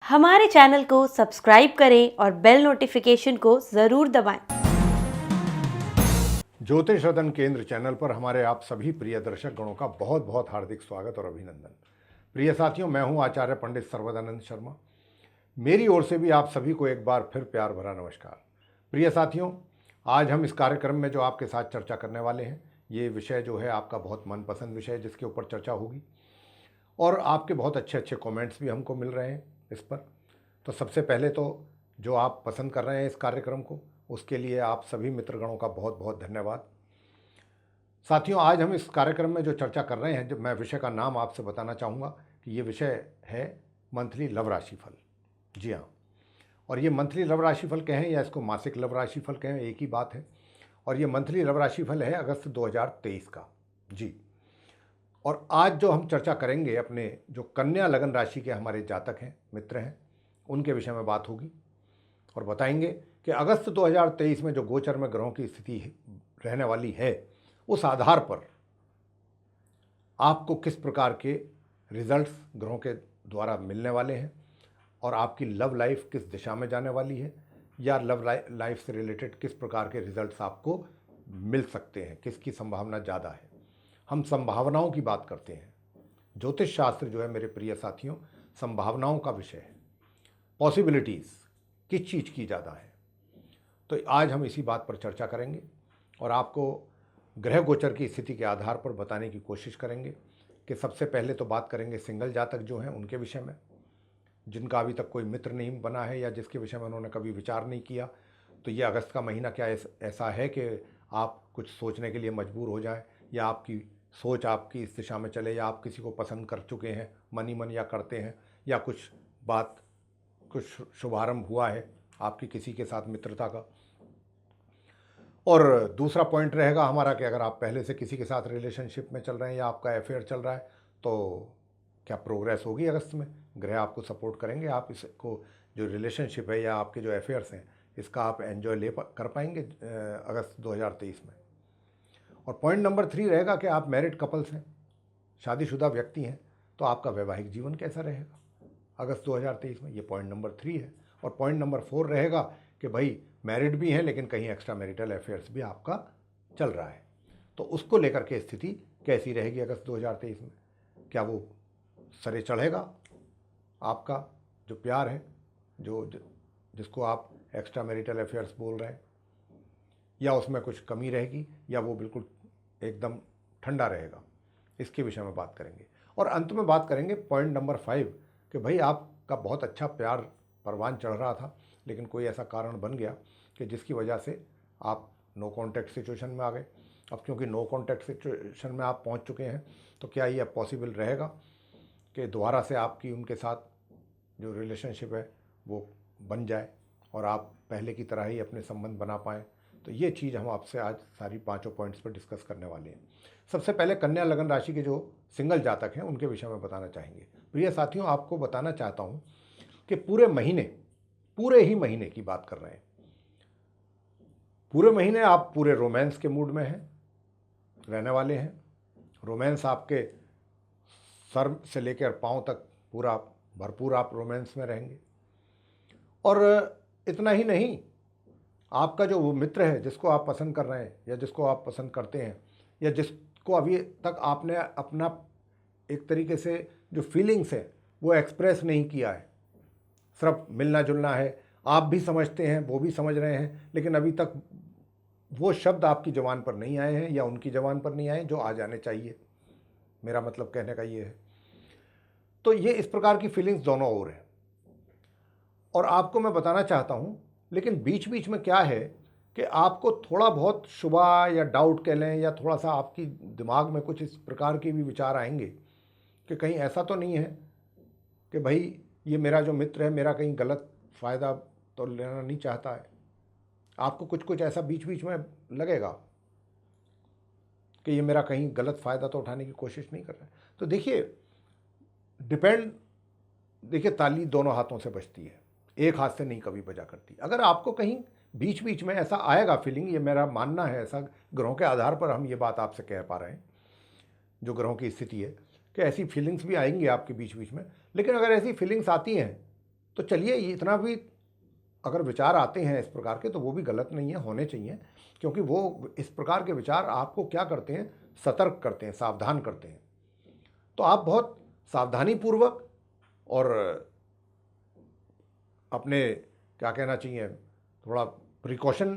हमारे चैनल को सब्सक्राइब करें और बेल नोटिफिकेशन को ज़रूर दबाएं। ज्योतिष रतन केंद्र चैनल पर हमारे आप सभी प्रिय दर्शक गणों का बहुत बहुत हार्दिक स्वागत और अभिनंदन। प्रिय साथियों, मैं हूं आचार्य पंडित सर्वदानंद शर्मा। मेरी ओर से भी आप सभी को एक बार फिर प्यार भरा नमस्कार। प्रिय साथियों, आज हम इस कार्यक्रम में जो आपके साथ चर्चा करने वाले हैं, ये विषय जो है आपका बहुत मनपसंद विषय है जिसके ऊपर चर्चा होगी और आपके बहुत अच्छे अच्छे कमेंट्स भी हमको मिल रहे हैं इस पर। तो सबसे पहले तो जो आप पसंद कर रहे हैं इस कार्यक्रम को, उसके लिए आप सभी मित्रगणों का बहुत बहुत धन्यवाद। साथियों, आज हम इस कार्यक्रम में जो चर्चा कर रहे हैं, जब मैं विषय का नाम आपसे बताना चाहूँगा कि ये विषय है मंथली लव राशिफल। जी हाँ, और ये मंथली लव राशिफल कहें या इसको मासिक लव राशिफल कहें, एक ही बात है। और ये मंथली लव राशिफल है अगस्त 2023 का। जी, और आज जो हम चर्चा करेंगे अपने जो कन्या लगन राशि के हमारे जातक हैं, मित्र हैं, उनके विषय में बात होगी और बताएंगे कि अगस्त 2023 में जो गोचर में ग्रहों की स्थिति रहने वाली है, उस आधार पर आपको किस प्रकार के रिजल्ट्स ग्रहों के द्वारा मिलने वाले हैं और आपकी लव लाइफ किस दिशा में जाने वाली है, या लव लाइफ से रिलेटेड किस प्रकार के रिजल्ट्स आपको मिल सकते हैं, किसकी संभावना ज़्यादा है। हम संभावनाओं की बात करते हैं। ज्योतिष शास्त्र जो है मेरे प्रिय साथियों, संभावनाओं का विषय है। पॉसिबिलिटीज़, किस चीज़ की ज़्यादा है। तो आज हम इसी बात पर चर्चा करेंगे और आपको ग्रह गोचर की स्थिति के आधार पर बताने की कोशिश करेंगे कि सबसे पहले तो बात करेंगे सिंगल जातक जो हैं उनके विषय में, जिनका अभी तक कोई मित्र नहीं बना है या जिसके विषय में उन्होंने कभी विचार नहीं किया। तो ये अगस्त का महीना क्या ऐसा है कि आप कुछ सोचने के लिए मजबूर हो जाएं, या आपकी सोच आपकी इस दिशा में चले, या आप किसी को पसंद कर चुके हैं मन ही मन, या करते हैं, या कुछ शुभारंभ हुआ है आपकी किसी के साथ मित्रता का। और दूसरा पॉइंट रहेगा हमारा कि अगर आप पहले से किसी के साथ रिलेशनशिप में चल रहे हैं या आपका अफेयर चल रहा है, तो क्या प्रोग्रेस होगी अगस्त में। ग्रह आपको सपोर्ट करेंगे, आप इसको जो रिलेशनशिप है या आपके जो अफेयर्स हैं, इसका आप एंजॉय कर पाएंगे अगस्त 2023 में। और पॉइंट नंबर 3 रहेगा कि आप मैरिड कपल्स हैं, शादीशुदा व्यक्ति हैं, तो आपका वैवाहिक जीवन कैसा रहेगा अगस्त 2023 में। ये पॉइंट नंबर 3 है। और पॉइंट नंबर 4 रहेगा कि भाई मैरिड भी हैं लेकिन कहीं एक्स्ट्रा मैरिटल अफेयर्स भी आपका चल रहा है, तो उसको लेकर के स्थिति कैसी रहेगी अगस्त 2023 में। क्या वो सरे चढ़ेगा आपका जो प्यार है, जिसको आप एक्स्ट्रा मैरिटल अफेयर्स बोल रहे हैं, या उसमें कुछ कमी रहेगी, या वो बिल्कुल एकदम ठंडा रहेगा। इसके विषय में बात करेंगे। और अंत में बात करेंगे पॉइंट नंबर 5 कि भाई आपका बहुत अच्छा प्यार परवान चढ़ रहा था, लेकिन कोई ऐसा कारण बन गया कि जिसकी वजह से आप नो कॉन्टैक्ट सिचुएशन में आ गए। अब क्योंकि नो कॉन्टैक्ट सिचुएशन में आप पहुंच चुके हैं, तो क्या ये पॉसिबल रहेगा कि दोबारा से आपकी उनके साथ जो रिलेशनशिप है वो बन जाए और आप पहले की तरह ही अपने संबंध बना पाएँ। तो ये चीज़ हम आपसे आज सारी 5 पॉइंट्स पर डिस्कस करने वाले हैं। सबसे पहले कन्या लगन राशि के जो सिंगल जातक हैं उनके विषय में बताना चाहेंगे। प्रिय साथियों, आपको बताना चाहता हूँ कि पूरे ही महीने की बात कर रहे हैं। पूरे महीने आप पूरे रोमांस के मूड में हैं, रहने वाले हैं। रोमांस आपके सर से लेकर पांव तक पूरा भरपूर आप रोमांस में रहेंगे। और इतना ही नहीं, आपका जो वो मित्र है जिसको आप पसंद कर रहे हैं या जिसको आप पसंद करते हैं, या जिसको अभी तक आपने अपना एक तरीके से जो फीलिंग्स है वो एक्सप्रेस नहीं किया है, सिर्फ मिलना जुलना है, आप भी समझते हैं वो भी समझ रहे हैं, लेकिन अभी तक वो शब्द आपकी ज़बान पर नहीं आए हैं या उनकी ज़बान पर नहीं आए जो आ जाने चाहिए। मेरा मतलब कहने का ये है। तो ये इस प्रकार की फीलिंग्स दोनों ओर है। और आपको मैं बताना चाहता हूँ, लेकिन बीच बीच में क्या है कि आपको थोड़ा बहुत शुबा या डाउट कह लें, या थोड़ा सा आपकी दिमाग में कुछ इस प्रकार के भी विचार आएंगे कि कहीं ऐसा तो नहीं है कि भाई ये मेरा जो मित्र है मेरा कहीं गलत फ़ायदा तो लेना नहीं चाहता है। आपको कुछ ऐसा बीच बीच में लगेगा कि ये मेरा कहीं गलत फ़ायदा तो उठाने की कोशिश नहीं कर रहा है। तो देखिए, ताली दोनों हाथों से बजती है, एक हाथ से नहीं कभी बजा करती। अगर आपको कहीं बीच बीच में ऐसा आएगा फीलिंग, ये मेरा मानना है, ऐसा ग्रहों के आधार पर हम ये बात आपसे कह पा रहे हैं, जो ग्रहों की स्थिति है कि ऐसी फीलिंग्स भी आएंगी आपके बीच बीच में। लेकिन अगर ऐसी फीलिंग्स आती हैं तो चलिए, इतना भी अगर विचार आते हैं इस प्रकार के तो वो भी गलत नहीं है, होने चाहिए, क्योंकि वो इस प्रकार के विचार आपको क्या करते हैं, सतर्क करते हैं, सावधान करते हैं। तो आप बहुत सावधानी पूर्वक और अपने क्या कहना चाहिए, थोड़ा प्रिकॉशन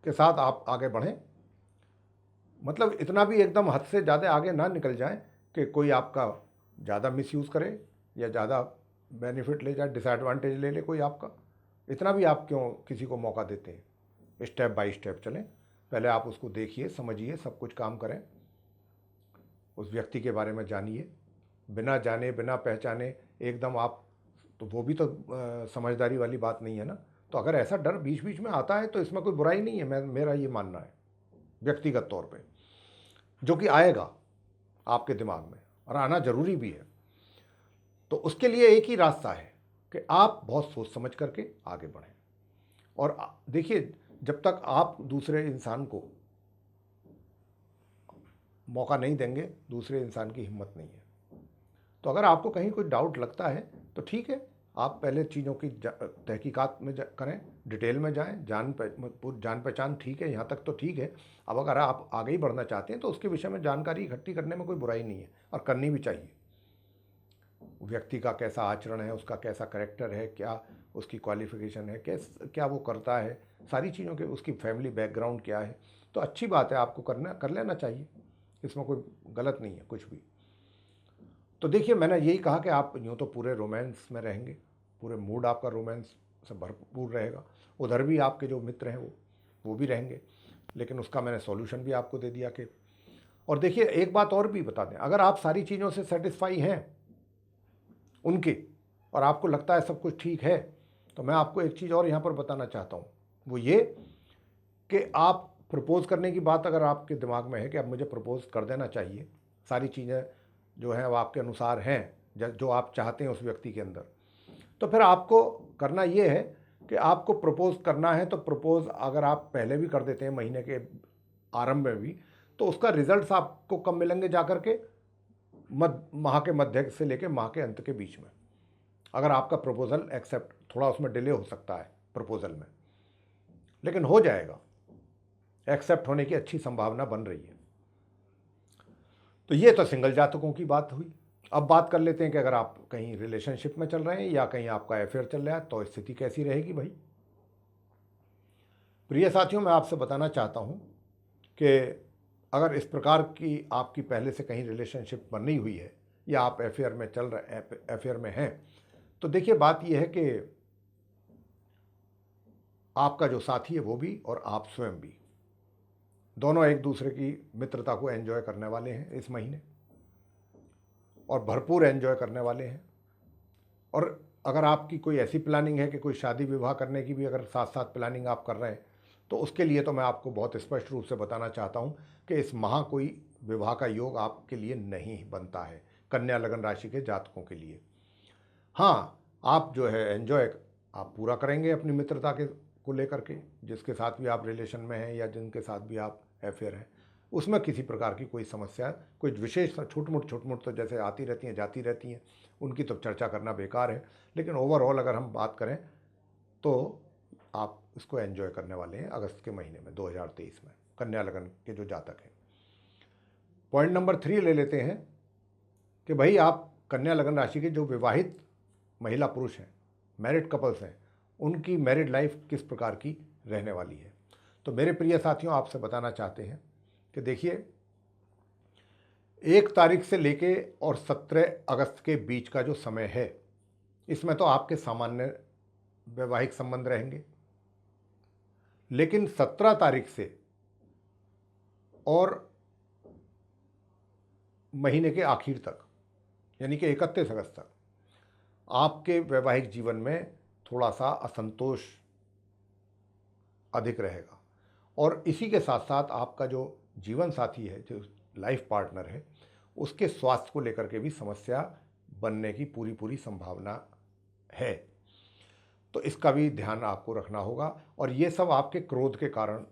के साथ आप आगे बढ़ें। मतलब इतना भी एकदम हद से ज़्यादा आगे ना निकल जाए कि कोई आपका ज़्यादा मिसयूज़ करे या ज़्यादा बेनिफिट ले जाए, डिसएडवांटेज ले ले कोई आपका। इतना भी आप क्यों किसी को मौका देते हैं। स्टेप बाय स्टेप चलें, पहले आप उसको देखिए, समझिए, सब कुछ काम करें, उस व्यक्ति के बारे में जानिए। बिना जाने बिना पहचाने एकदम आप, तो वो भी तो समझदारी वाली बात नहीं है ना। तो अगर ऐसा डर बीच बीच में आता है तो इसमें कोई बुराई नहीं है, मेरा ये मानना है व्यक्तिगत तौर पे, जो कि आएगा आपके दिमाग में और आना ज़रूरी भी है। तो उसके लिए एक ही रास्ता है कि आप बहुत सोच समझ करके आगे बढ़ें। और देखिए, जब तक आप दूसरे इंसान को मौका नहीं देंगे, दूसरे इंसान की हिम्मत नहीं है। तो अगर आपको कहीं कोई डाउट लगता है तो ठीक है, आप पहले चीज़ों की तहकीकात में करें, डिटेल में जाएं, जान पहचान ठीक है, यहाँ तक तो ठीक है। अब अगर आप आगे ही बढ़ना चाहते हैं तो उसके विषय में जानकारी इकट्ठी करने में कोई बुराई नहीं है, और करनी भी चाहिए। व्यक्ति का कैसा आचरण है, उसका कैसा करेक्टर है, क्या उसकी क्वालिफिकेशन है, क्या वो करता है, सारी चीज़ों के, उसकी फैमिली बैकग्राउंड क्या है, तो अच्छी बात है, आपको कर लेना चाहिए, इसमें कोई गलत नहीं है कुछ भी। तो देखिए, मैंने यही कहा कि आप यूँ तो पूरे रोमांस में रहेंगे, पूरे मूड आपका रोमांस से भरपूर रहेगा। उधर भी आपके जो मित्र हैं वो भी रहेंगे, लेकिन उसका मैंने सॉल्यूशन भी आपको दे दिया कि, और देखिए एक बात और भी बता दें, अगर आप सारी चीज़ों से सेटिस्फाई हैं उनके, और आपको लगता है सब कुछ ठीक है, तो मैं आपको एक चीज़ और यहाँ पर बताना चाहता हूँ, वो ये कि आप प्रपोज़ करने की बात अगर आपके दिमाग में है कि अब मुझे प्रपोज़ कर देना चाहिए, सारी चीज़ें जो हैं वो आपके अनुसार हैं, जो आप चाहते हैं उस व्यक्ति के अंदर, तो फिर आपको करना ये है कि आपको प्रपोज़ करना है। तो प्रपोज़ अगर आप पहले भी कर देते हैं महीने के आरंभ में भी, तो उसका रिजल्ट्स आपको कब मिलेंगे, जाकर के माह के मध्य से लेकर माह के अंत के बीच में। अगर आपका प्रपोज़ल एक्सेप्ट, थोड़ा उसमें डिले हो सकता है प्रपोज़ल में, लेकिन हो जाएगा, एक्सेप्ट होने की अच्छी संभावना बन रही है। तो ये तो सिंगल जातकों की बात हुई। अब बात कर लेते हैं कि अगर आप कहीं रिलेशनशिप में चल रहे हैं या कहीं आपका अफेयर चल रहा है तो स्थिति कैसी रहेगी भाई। प्रिय साथियों, मैं आपसे बताना चाहता हूं कि अगर इस प्रकार की आपकी पहले से कहीं रिलेशनशिप बनी हुई है या आप अफेयर में चल रहे, अफेयर में हैं, तो देखिए बात यह है कि आपका जो साथी है वो भी और आप स्वयं भी, दोनों एक दूसरे की मित्रता को एंजॉय करने वाले हैं इस महीने, और भरपूर एंजॉय करने वाले हैं। और अगर आपकी कोई ऐसी प्लानिंग है कि कोई शादी विवाह करने की भी अगर साथ साथ प्लानिंग आप कर रहे हैं, तो उसके लिए तो मैं आपको बहुत स्पष्ट रूप से बताना चाहता हूं कि इस माह कोई विवाह का योग आपके लिए नहीं बनता है, कन्या लगन राशि के जातकों के लिए। हाँ, आप जो है एंजॉय आप पूरा करेंगे अपनी मित्रता के को लेकर के, जिसके साथ भी आप रिलेशन में हैं या जिनके साथ भी आप अफेयर हैं, उसमें किसी प्रकार की कोई समस्या, कोई विशेष छोट मोट तो जैसे आती रहती हैं जाती रहती हैं, उनकी तो चर्चा करना बेकार है। लेकिन ओवरऑल अगर हम बात करें तो आप इसको एंजॉय करने वाले हैं अगस्त के महीने में 2023 में, कन्या लगन के जो जातक हैं। पॉइंट नंबर 3 ले लेते हैं कि भाई आप कन्या लगन राशि के जो विवाहित महिला पुरुष हैं, मैरिड कपल्स हैं, उनकी मैरिड लाइफ किस प्रकार की रहने वाली है। तो मेरे प्रिय साथियों, आपसे बताना चाहते हैं कि देखिए, 1 तारीख से लेके और 17 अगस्त के बीच का जो समय है, इसमें तो आपके सामान्य वैवाहिक संबंध रहेंगे, लेकिन 17 तारीख से और महीने के आखिर तक, यानी कि 31 अगस्त तक, आपके वैवाहिक जीवन में थोड़ा सा असंतोष अधिक रहेगा। और इसी के साथ साथ आपका जो जीवन साथी है, जो लाइफ पार्टनर है, उसके स्वास्थ्य को लेकर के भी समस्या बनने की पूरी संभावना है। तो इसका भी ध्यान आपको रखना होगा, और ये सब आपके क्रोध के कारण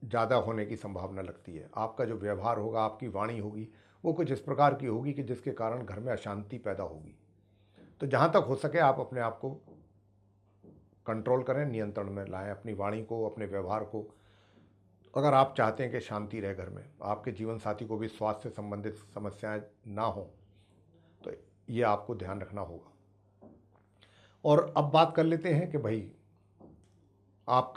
ज़्यादा होने की संभावना लगती है। आपका जो व्यवहार होगा, आपकी वाणी होगी, वो कुछ इस प्रकार की होगी कि जिसके कारण घर में अशांति पैदा होगी। तो जहाँ तक हो सके आप अपने आप को कंट्रोल करें, नियंत्रण में लाएं अपनी वाणी को, अपने व्यवहार को। अगर आप चाहते हैं कि शांति रहे घर में, आपके जीवन साथी को भी स्वास्थ्य से संबंधित समस्याएं ना हो, तो ये आपको ध्यान रखना होगा। और अब बात कर लेते हैं कि भाई आप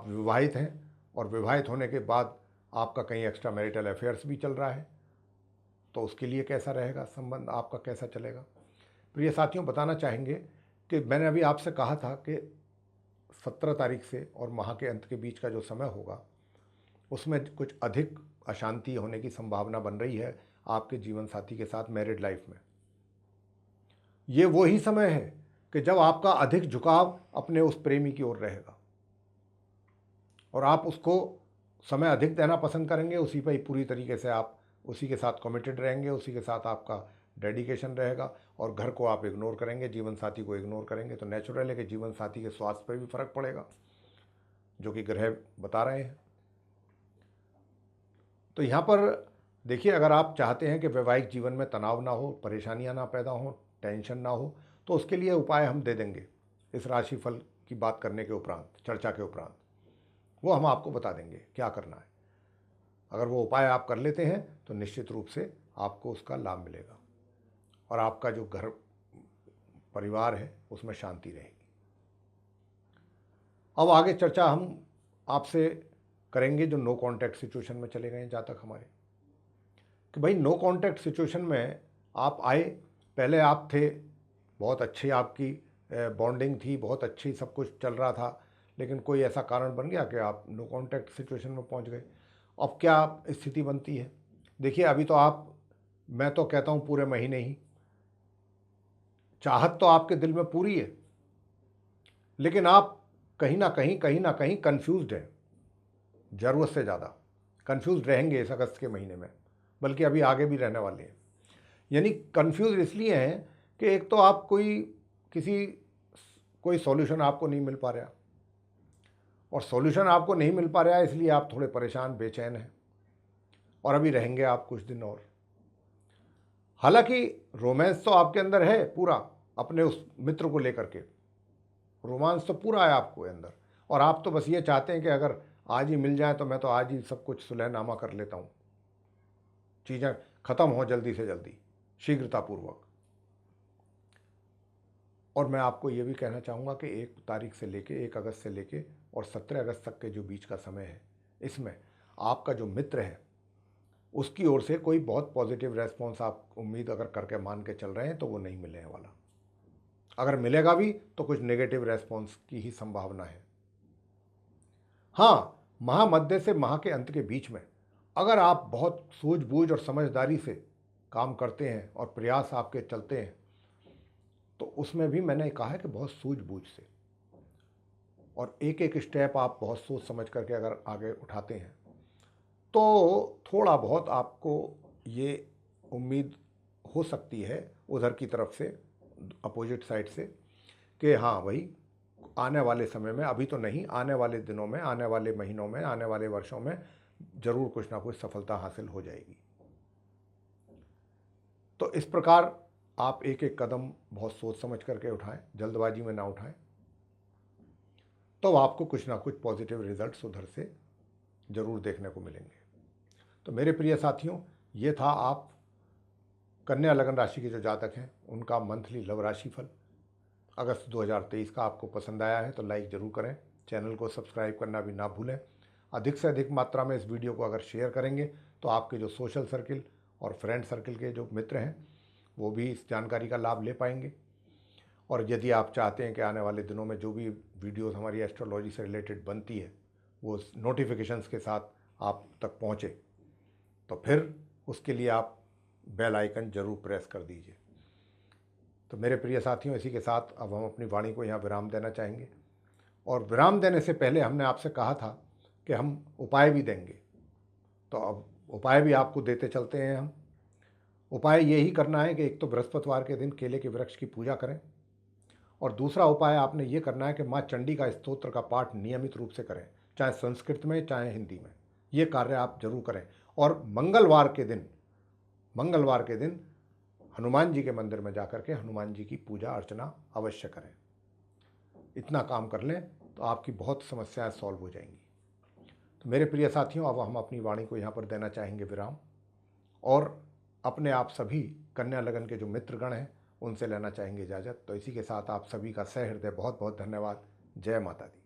विवाहित हैं और विवाहित होने के बाद आपका कहीं एक्स्ट्रा मैरिटल अफेयर्स भी चल रहा है, तो उसके लिए कैसा रहेगा संबंध, आपका कैसा चलेगा। प्रिय साथियों, बताना चाहेंगे कि मैंने अभी आपसे कहा था कि 17 तारीख से और माह के अंत के बीच का जो समय होगा उसमें कुछ अधिक अशांति होने की संभावना बन रही है आपके जीवन साथी के साथ मैरिड लाइफ में। ये वही समय है कि जब आपका अधिक झुकाव अपने उस प्रेमी की ओर रहेगा और आप उसको समय अधिक देना पसंद करेंगे, उसी पर ही पूरी तरीके से आप उसी के साथ कमिटेड रहेंगे, उसी के साथ आपका डेडिकेशन रहेगा और घर को आप इग्नोर करेंगे, जीवन साथी को इग्नोर करेंगे, तो नेचुरल है कि जीवन साथी के स्वास्थ्य पर भी फर्क पड़ेगा, जो कि ग्रह बता रहे हैं। तो यहाँ पर देखिए, अगर आप चाहते हैं कि वैवाहिक जीवन में तनाव ना हो, परेशानियाँ ना पैदा हो, टेंशन ना हो, तो उसके लिए उपाय हम दे देंगे इस राशिफल की बात करने के उपरांत, चर्चा के उपरांत। वो हम आपको बता देंगे क्या करना है। अगर वो उपाय आप कर लेते हैं तो निश्चित रूप से आपको उसका लाभ मिलेगा और आपका जो घर परिवार है उसमें शांति रहेगी। अब आगे चर्चा हम आपसे करेंगे जो नो कांटेक्ट सिचुएशन में चले गए जहाँ तक हमारे, कि भाई नो कांटेक्ट सिचुएशन में आप आए, पहले आप थे, बहुत अच्छी आपकी बॉन्डिंग थी, बहुत अच्छी सब कुछ चल रहा था, लेकिन कोई ऐसा कारण बन गया कि आप नो कांटेक्ट सिचुएशन में पहुंच गए। अब क्या स्थिति बनती है? देखिए, अभी तो मैं तो कहता हूँ पूरे महीने ही चाहत तो आपके दिल में पूरी है, लेकिन आप कहीं ना कहीं कंफ्यूज्ड हैं, ज़रूरत से ज़्यादा कंफ्यूज रहेंगे इस अगस्त के महीने में, बल्कि अभी आगे भी रहने वाले हैं। यानी कंफ्यूज इसलिए हैं कि एक तो आप कोई सॉल्यूशन आपको नहीं मिल पा रहा, और सॉल्यूशन आपको नहीं मिल पा रहा है इसलिए आप थोड़े परेशान, बेचैन हैं, और अभी रहेंगे आप कुछ दिन और। हालांकि रोमांस तो आपके अंदर है पूरा, अपने उस मित्र को लेकर के रोमांस तो पूरा है आपको अंदर, और आप तो बस ये चाहते हैं कि अगर आज ही मिल जाए तो मैं तो आज ही सब कुछ सुलहनामा कर लेता हूँ, चीज़ें ख़त्म हो जल्दी से जल्दी, शीघ्रतापूर्वक। और मैं आपको ये भी कहना चाहूँगा कि 1 तारीख से लेके 1 अगस्त से लेके और 17 अगस्त तक के जो बीच का समय है, इसमें आपका जो मित्र है उसकी ओर से कोई बहुत पॉजिटिव रेस्पॉन्स आप उम्मीद अगर करके मान के चल रहे हैं तो वो नहीं मिलने वाला। अगर मिलेगा भी तो कुछ नेगेटिव रेस्पॉन्स की ही संभावना है। हाँ, माह मध्य से माह के अंत के बीच में अगर आप बहुत सूझबूझ और समझदारी से काम करते हैं और प्रयास आपके चलते हैं, तो उसमें भी मैंने कहा है कि बहुत सूझबूझ से और एक एक स्टेप आप बहुत सोच समझ करके अगर आगे उठाते हैं, तो थोड़ा बहुत आपको ये उम्मीद हो सकती है उधर की तरफ से, अपोजिट साइड से, कि हाँ भाई आने वाले समय में, अभी तो नहीं, आने वाले दिनों में, आने वाले महीनों में, आने वाले वर्षों में जरूर कुछ ना कुछ सफलता हासिल हो जाएगी। तो इस प्रकार आप एक एक कदम बहुत सोच समझ करके उठाएं, जल्दबाजी में ना उठाएं, तो आपको कुछ ना कुछ पॉजिटिव रिजल्ट्स उधर से जरूर देखने को मिलेंगे। तो मेरे प्रिय साथियों, ये था आप कन्या लगन राशि के जो जातक हैं उनका मंथली लव राशिफल अगस्त 2023 का। आपको पसंद आया है तो लाइक ज़रूर करें, चैनल को सब्सक्राइब करना भी ना भूलें। अधिक से अधिक मात्रा में इस वीडियो को अगर शेयर करेंगे तो आपके जो सोशल सर्किल और फ्रेंड सर्किल के जो मित्र हैं वो भी इस जानकारी का लाभ ले पाएंगे। और यदि आप चाहते हैं कि आने वाले दिनों में जो भी वीडियोस हमारी एस्ट्रोलॉजी से रिलेटेड बनती है वो नोटिफिकेशंस के साथ आप तक पहुँचे, तो फिर उसके लिए आप बेल आइकन जरूर प्रेस कर दीजिए। तो मेरे प्रिय साथियों, इसी के साथ अब हम अपनी वाणी को यहाँ विराम देना चाहेंगे। और विराम देने से पहले हमने आपसे कहा था कि हम उपाय भी देंगे, तो अब उपाय भी आपको देते चलते हैं हम। उपाय यही करना है कि एक तो बृहस्पतिवार के दिन केले के वृक्ष की पूजा करें, और दूसरा उपाय आपने ये करना है कि माँ चंडी का स्तोत्र का पाठ नियमित रूप से करें, चाहे संस्कृत में चाहे हिंदी में, ये कार्य आप जरूर करें। और मंगलवार के दिन हनुमान जी के मंदिर में जाकर के हनुमान जी की पूजा अर्चना अवश्य करें। इतना काम कर लें तो आपकी बहुत समस्याएं सॉल्व हो जाएंगी। तो मेरे प्रिय साथियों, अब हम अपनी वाणी को यहाँ पर देना चाहेंगे विराम, और अपने आप सभी कन्या लगन के जो मित्रगण हैं उनसे लेना चाहेंगे इजाज़त। तो इसी के साथ आप सभी का सहृदय बहुत बहुत धन्यवाद। जय माता दी।